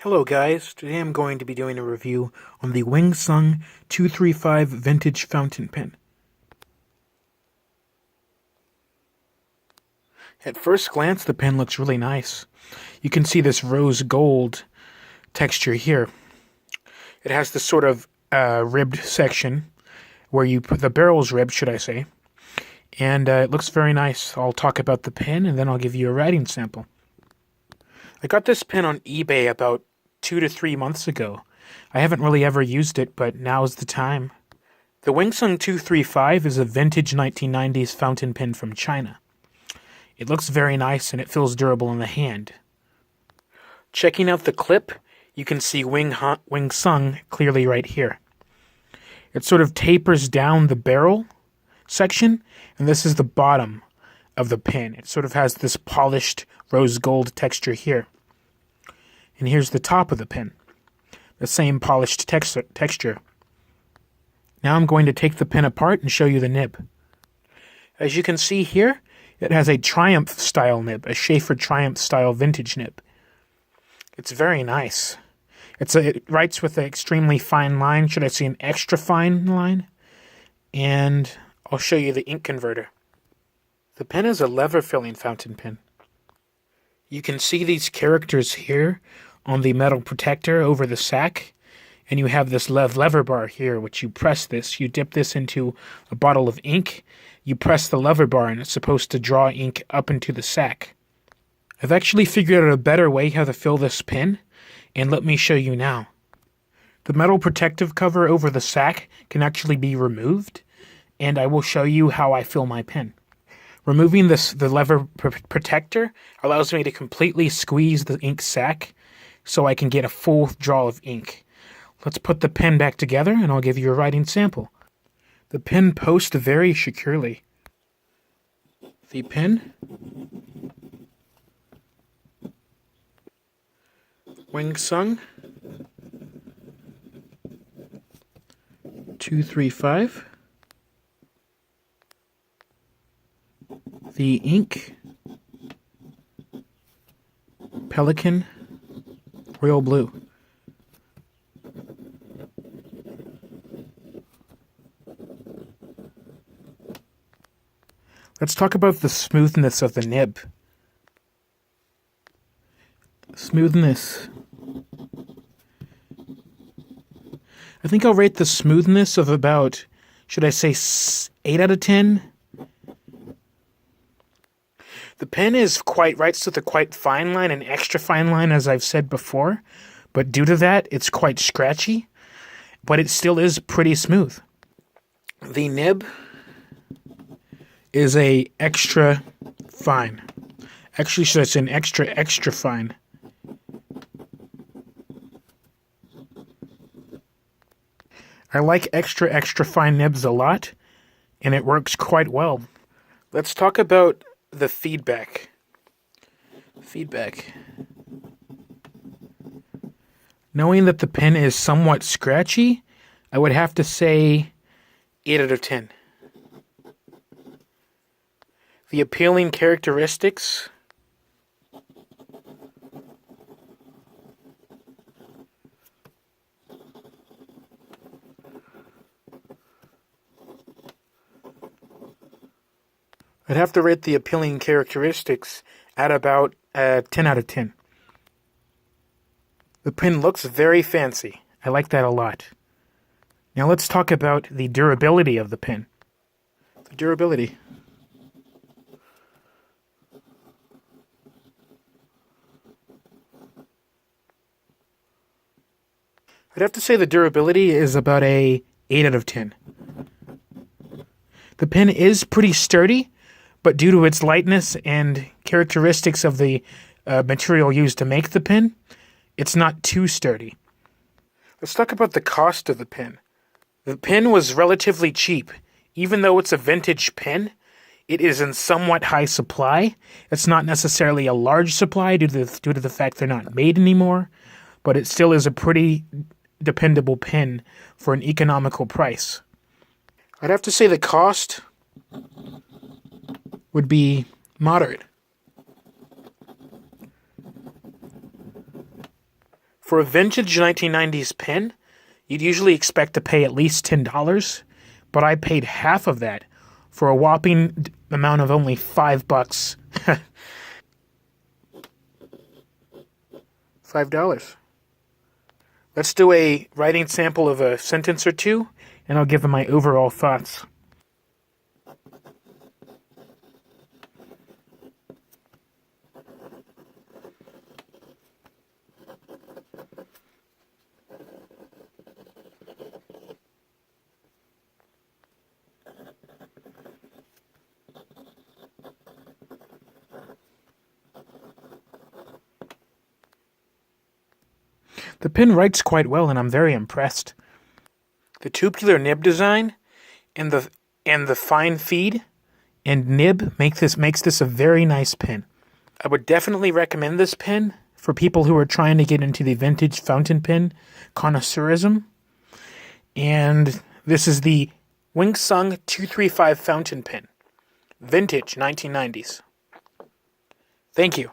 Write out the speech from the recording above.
Hello guys, today I'm going to be doing a review on the Wing Sung 235 Vintage Fountain Pen. At first glance, the pen looks really nice. You can see this rose gold texture here. It has this sort of ribbed section, where you put the barrel's ribbed, should I say, and it looks very nice. I'll talk about the pen and then I'll give you a writing sample. I got this pen on eBay about 2 to 3 months ago. I haven't really ever used it, but now's the time. The Wing Sung 235 is a vintage 1990s fountain pen from China. It looks very nice and it feels durable in the hand. Checking out the clip, you can see Wing Sung clearly right here. It sort of tapers down the barrel section, and this is the bottom of the pen. It sort of has this polished rose gold texture here. And here's the top of the pen. The same polished texture. Now I'm going to take the pen apart and show you the nib. As you can see here, it has a Triumph style nib, a Schaefer Triumph style vintage nib. It's very nice. It writes with an extremely fine line, should I say an extra fine line? And I'll show you the ink converter. The pen is a lever filling fountain pen. You can see these characters here on the metal protector over the sack, and you have this lever bar here, which you press this. You dip this into a bottle of ink, you press the lever bar, and it's supposed to draw ink up into the sack. I've actually figured out a better way how to fill this pen, and let me show you now. The metal protective cover over the sack can actually be removed, and I will show you how I fill my pen. Removing the lever protector allows me to completely squeeze the ink sac so I can get a full draw of ink. Let's put the pen back together and I'll give you a writing sample. The pen posts very securely. The pen, Wing Sung 235. The ink, Pelican Royal Blue. Let's talk about the smoothness of the nib. Smoothness. I think I'll rate the smoothness of about, should I say 8 out of 10? The pen writes with a quite fine line, an extra fine line, as I've said before, but due to that, it's quite scratchy, but it still is pretty smooth. The nib is a extra fine. Actually, should I say an extra fine. I like extra fine nibs a lot, and it works quite well. Let's talk about the feedback. Knowing that the pen is somewhat scratchy, I would have to say 8 out of 10. The appealing characteristics. I'd have to rate the appealing characteristics at about 10 out of 10. The pen looks very fancy. I like that a lot. Now let's talk about the durability of the pen. The durability. I'd have to say the durability is about a 8 out of 10. The pen is pretty sturdy, but due to its lightness and characteristics of the material used to make the pen, it's not too sturdy. Let's talk about the cost of the pen. The pen was relatively cheap. Even though it's a vintage pen, it is in somewhat high supply. It's not necessarily a large supply due to the fact they're not made anymore, but it still is a pretty dependable pen for an economical price. I'd have to say the cost would be moderate. For a vintage 1990s pen, you'd usually expect to pay at least $10, but I paid half of that for a whopping amount of only $5. $5. Let's do a writing sample of a sentence or two, and I'll give them my overall thoughts. The pen writes quite well, and I'm very impressed. The tubular nib design and the fine feed and nib makes this a very nice pen. I would definitely recommend this pen for people who are trying to get into the vintage fountain pen connoisseurism. And this is the Wingsung 235 fountain pen, vintage 1990s. Thank you.